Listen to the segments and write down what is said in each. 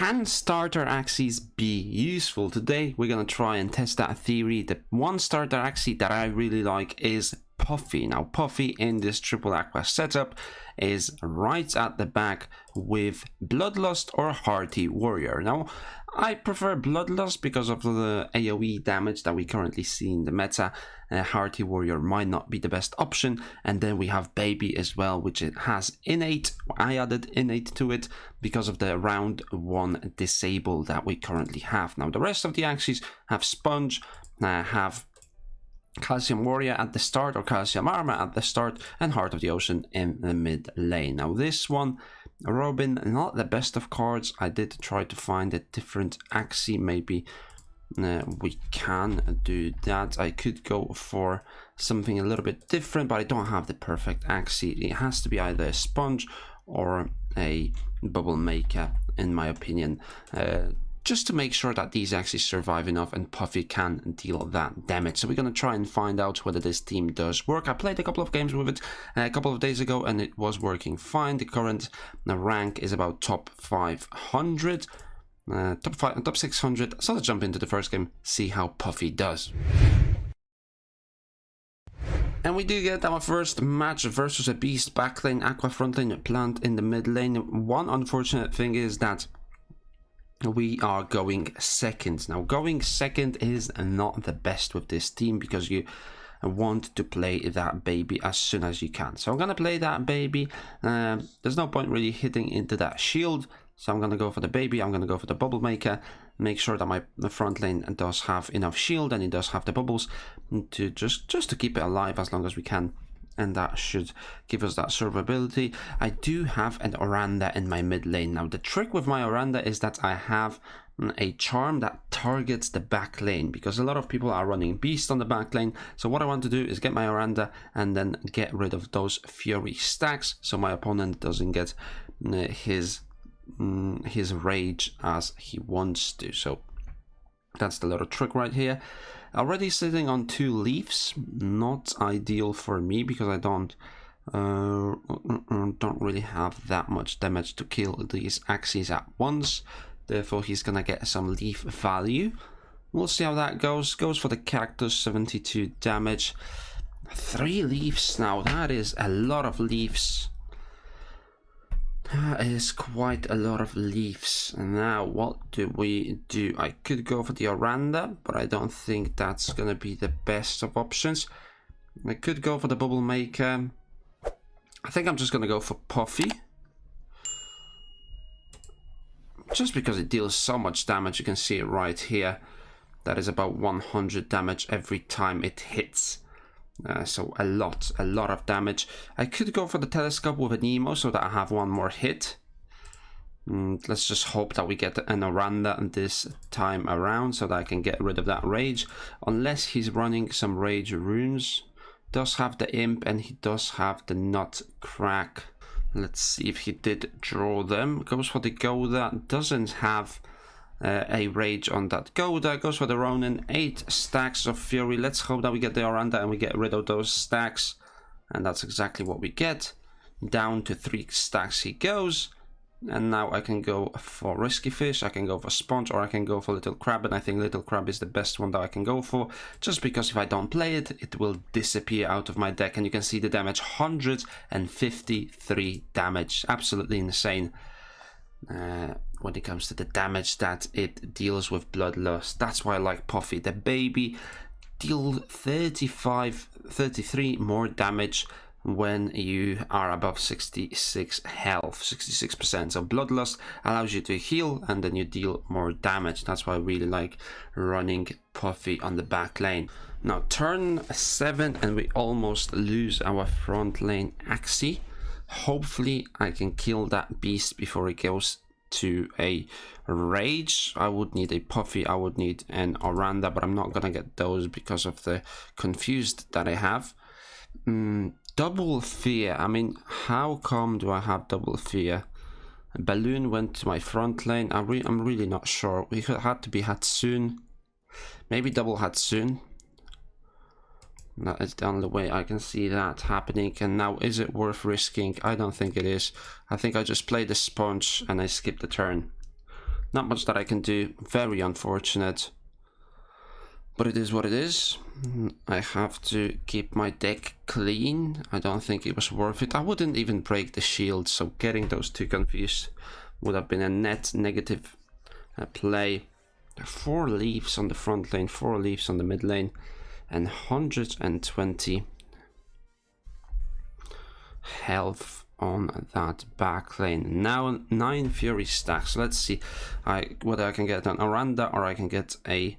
Can starter Axies be useful? Today we're going to try and test that theory. The one starter Axie that I really like is Puffy. Now Puffy in this triple aqua setup is right at the back with Bloodlust or Hearty Warrior. Now I prefer Bloodlust because of the AoE damage that we currently see in the meta. Hearty Warrior might not be the best option, and then we have Baby as well, which it has innate. I added innate to it because of the round 1 disable that we currently have. Now the rest of the Axies have Sponge, have Calcium Warrior at the start or Calcium Armor at the start, and Heart of the Ocean in the mid lane. Now this one, Robin, not the best of cards. I did try to find a different Axie. Maybe we can do that. I could go for something a little bit different, but I don't have the perfect Axie. It has to be either a Sponge or a Bubble Maker, in my opinion, just to make sure that these Axies survive enough and Puffy can deal that damage. So we're going to try and find out whether this team does work. I played a couple of games with it a couple of days ago and it was working fine. The current rank is about top 500, top 600. So let's jump into the first game, see how Puffy does. And we do get our first match versus a Beast backlane, Aqua frontlane, Plant in the mid lane. One unfortunate thing is that we are going second. Now going second is not the best with this team because you want to play that Baby as soon as you can. So I'm gonna play that Baby. There's no point really hitting into that shield, so I'm gonna go for the Baby. I'm gonna go for the Bubble Maker, make sure that my front lane does have enough shield and it does have the bubbles to just to keep it alive as long as we can, and that should give us that survivability. I do have an Oranda in my mid lane. Now the trick with my Oranda is that I have a charm that targets the back lane because a lot of people are running Beast on the back lane. So what I want to do is get my Oranda and then get rid of those Fury stacks so my opponent doesn't get his rage as he wants to. So that's the little trick right here. Already sitting on 2 leaves, not ideal for me because I don't really have that much damage to kill these Axies at once. Therefore he's gonna get some leaf value. We'll see how that goes. Goes for the Cactus, 72 damage. 3 leaves now, that is a lot of leaves. That is quite a lot of leaves. Now what do we do? I could go for the Oranda, but I don't think that's gonna be the best of options. I could go for the Bubble Maker. I think I'm just gonna go for Puffy, just because it deals so much damage. You can see it right here. That is about 100 damage every time it hits. So a lot of damage. I could go for the Telescope with an Emo so that I have one more hit. Let's just hope that we get an Oranda this time around so that I can get rid of that Rage. Unless he's running some Rage runes. Does have the Imp and he does have the Nutcrack. Let's see if he did draw them. Goes for the Goda. Doesn't have a Rage on that Goda. Goes for the Ronin. 8 stacks of Fury. Let's hope that we get the Oranda and we get rid of those stacks. And that's exactly what we get. Down to 3 stacks he goes. And now I can go for Risky Fish, I can go for Sponge, or I can go for Little Crab. And I think Little Crab is the best one that I can go for, just because if I don't play it, it will disappear out of my deck. And you can see the damage, 153 damage. Absolutely insane when it comes to the damage that it deals with Bloodlust. That's why I like Puffy. The Baby deal 33 more damage when you are above 66 health, 66%. So Bloodlust allows you to heal and then you deal more damage. That's why I really like running Puffy on the back lane. Now turn 7 and we almost lose our front lane Axie. Hopefully I can kill that Beast before it goes to a Rage. I would need a Puffy, I would need an Oranda, but I'm not gonna get those because of the Confused that I have. Double Fear, I mean, how come do I have Double Fear? Balloon went to my front lane. I'm really not sure. We had to be Hatsune. Maybe double Hatsune. That is the only way I can see that happening. And now, is it worth risking? I don't think it is. I think I just play the Sponge and I skip the turn. Not much that I can do. Very unfortunate. But it is what it is. I have to keep my deck clean. I don't think it was worth it. I wouldn't even break the shield, so getting those two confused would have been a net negative play. 4 leaves on the front lane, 4 leaves on the mid lane, and 120 health on that back lane. Now 9 Fury stacks. Let's see whether I can get an Oranda or I can get a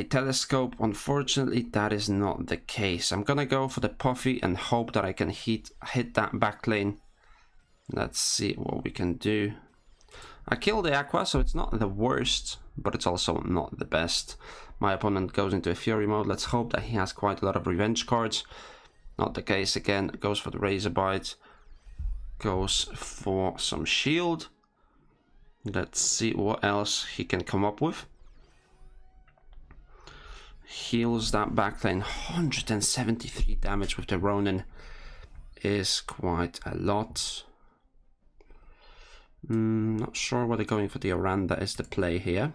telescope. Unfortunately, that is not the case. I'm gonna go for the Puffy and hope that I can hit that back lane. Let's see what we can do. I killed the Aqua, so it's not the worst, but it's also not the best. My opponent goes into a Fury mode. Let's hope that he has quite a lot of revenge cards. Not the case again. Goes for the Razor Bite. Goes for some shield. Let's see what else he can come up with. Heals that backlane. 173 damage with the Ronin is quite a lot. Not sure whether going for the Oranda is the play here.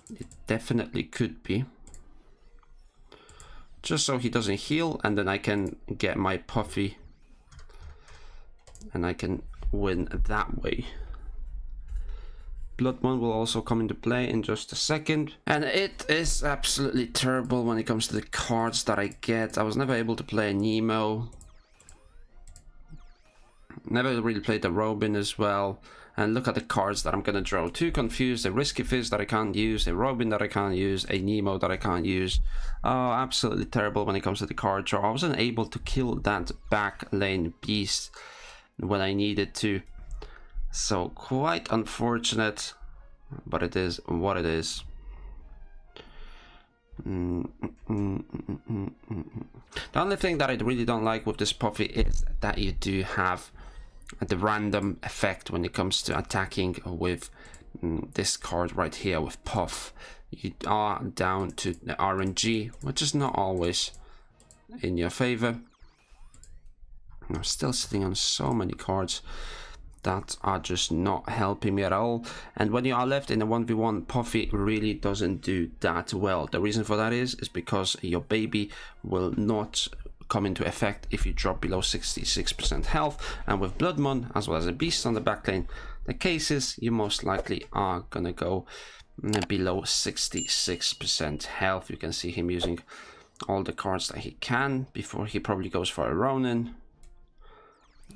It definitely could be. Just so he doesn't heal, and then I can get my Puffy and I can win that way. Blood Moon will also come into play in just a second. And it is absolutely terrible when it comes to the cards that I get. I was never able to play a Nemo. Never really played the Robin as well. And look at the cards that I'm gonna draw. Too confused. A Risky Fizz that I can't use. A Robin that I can't use. A Nemo that I can't use. Oh, absolutely terrible when it comes to the card draw. I wasn't able to kill that back lane beast when I needed to. So quite unfortunate. But it is what it is. The only thing that I really don't like with this Puffy is that you do have the random effect when it comes to attacking with this card right here with Puff. You are down to the RNG, which is not always in your favor. I'm still sitting on so many cards that are just not helping me at all. And when you are left in a 1v1, Puffy really doesn't do that well. The reason for that is because your baby will not come into effect if you drop below 66% health, and with Blood Moon as well as a beast on the backlane, the case is you most likely are gonna go below 66% health. You can see him using all the cards that he can before he probably goes for a Ronin,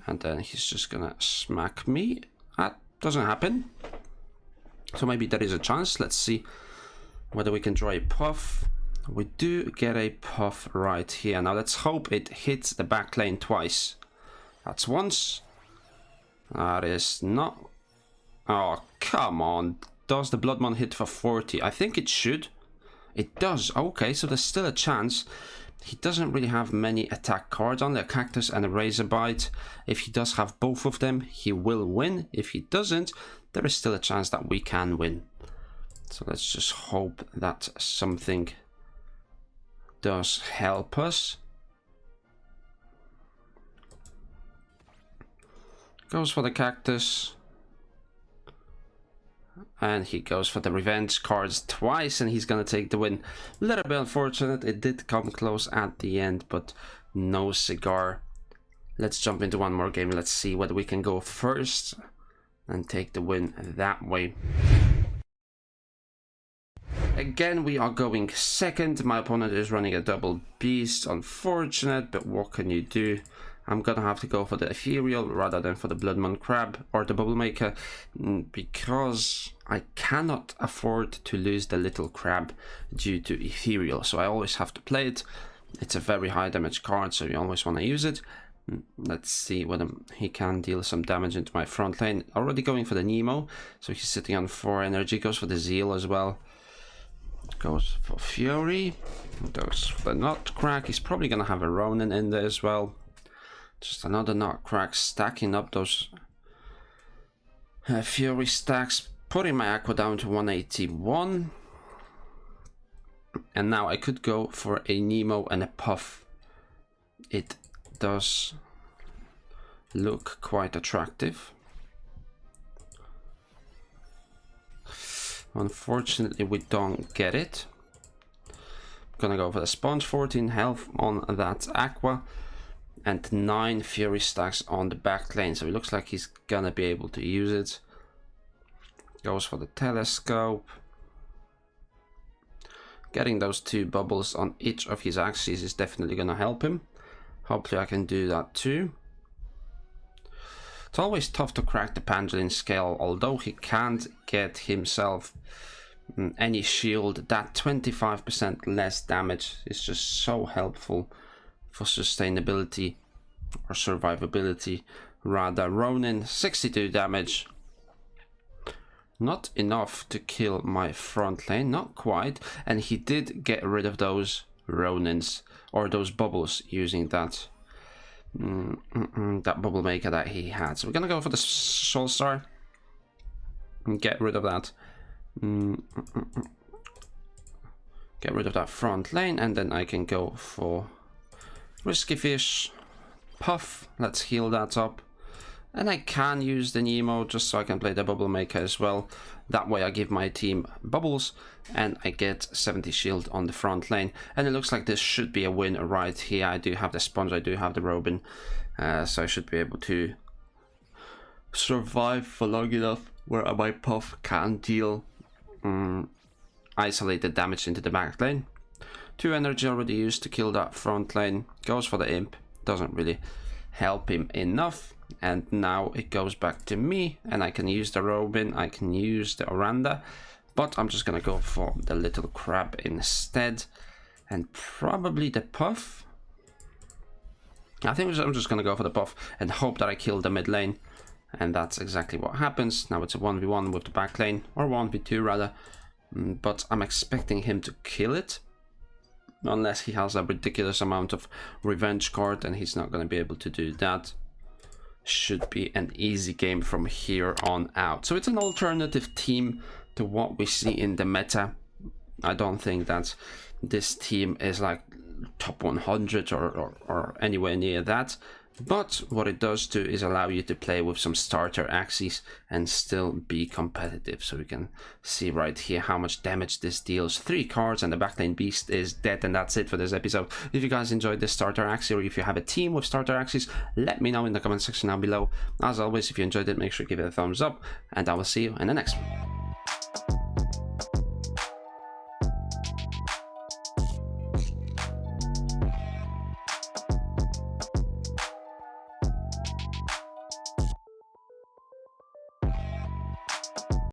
and then he's just gonna smack me. That doesn't happen, so maybe there is a chance. Let's see whether we can draw a Puff. We do get a Puff right here. Now let's hope it hits the back lane twice. That's once. That is not. Oh, come on. Does the Blood Moon hit for 40? I think it should. It does. Okay, so there's still a chance. He doesn't really have many attack cards, only a Cactus and a Razor Bite. If he does have both of them, he will win. If he doesn't, there is still a chance that we can win. So let's just hope that something does help us. Goes for the Cactus. And he goes for the revenge cards twice, and he's gonna take the win. A little bit unfortunate, it did come close at the end, but no cigar. Let's jump into one more game. Let's see whether we can go first and take the win that way. Again, we are going second. My opponent is running a double beast. Unfortunate, but what can you do? I'm gonna have to go for the Ethereal rather than for the Blood Moon Crab or the Bubble Maker, because I cannot afford to lose the little crab due to Ethereal. So I always have to play it. It's a very high damage card, so you always want to use it. Let's see whether he can deal some damage into my front lane. Already going for the Nemo, so he's sitting on 4 energy. Goes for the Zeal as well. Goes for Fury. Goes for the Nutcrack. He's probably gonna have a Ronin in there as well. Just another Nutcrack, stacking up those Fury stacks, putting my Aqua down to 181. And now I could go for a Nemo and a Puff. It does look quite attractive. Unfortunately, we don't get it. Gonna go for the sponge. 14 health on that aqua and 9 fury stacks on the back lane, so it looks like he's gonna be able to use it. Goes for the telescope. Getting those 2 bubbles on each of his axes is definitely gonna help him. Hopefully I can do that too. It's always tough to crack the Pangolin scale, although he can't get himself any shield. That 25% less damage is just so helpful for sustainability or survivability rather. Ronin, 62 damage. Not enough to kill my front lane, not quite. And he did get rid of those Ronins, or those bubbles, using that that bubble maker that he had. So we're gonna go for the Soul Star and get rid of that. Get rid of that front lane, and then I can go for Risky Fish, Puff. Let's heal that up. And I can use the Nemo just so I can play the bubble maker as well. That way I give my team bubbles and I get 70 shield on the front lane. And it looks like this should be a win right here. I do have the sponge, I do have the Robin. So I should be able to survive for long enough where my Puff can deal isolated damage into the back lane. 2 energy already used to kill that front lane. Goes for the Imp. Doesn't really help him enough. And now it goes back to me, and I can use the Robin, I can use the Oranda, but I'm just gonna go for the little crab instead, and probably the Puff. I think I'm just gonna go for the Puff and hope that I kill the mid lane, and that's exactly what happens. Now it's a 1v1 with the back lane, or 1v2 rather, but I'm expecting him to kill it, unless he has a ridiculous amount of revenge card, and he's not gonna be able to do that. Should be an easy game from here on out. So it's an alternative team to what we see in the meta. I don't think that this team is like top 100 or anywhere near that. But what it does do is allow you to play with some starter Axies and still be competitive. So we can see right here how much damage this deals. 3 cards and the backlane beast is dead, and that's it for this episode. If you guys enjoyed this starter Axie, or if you have a team with starter Axies, let me know in the comment section down below. As always, if you enjoyed it, make sure to give it a thumbs up, and I will see you in the next one.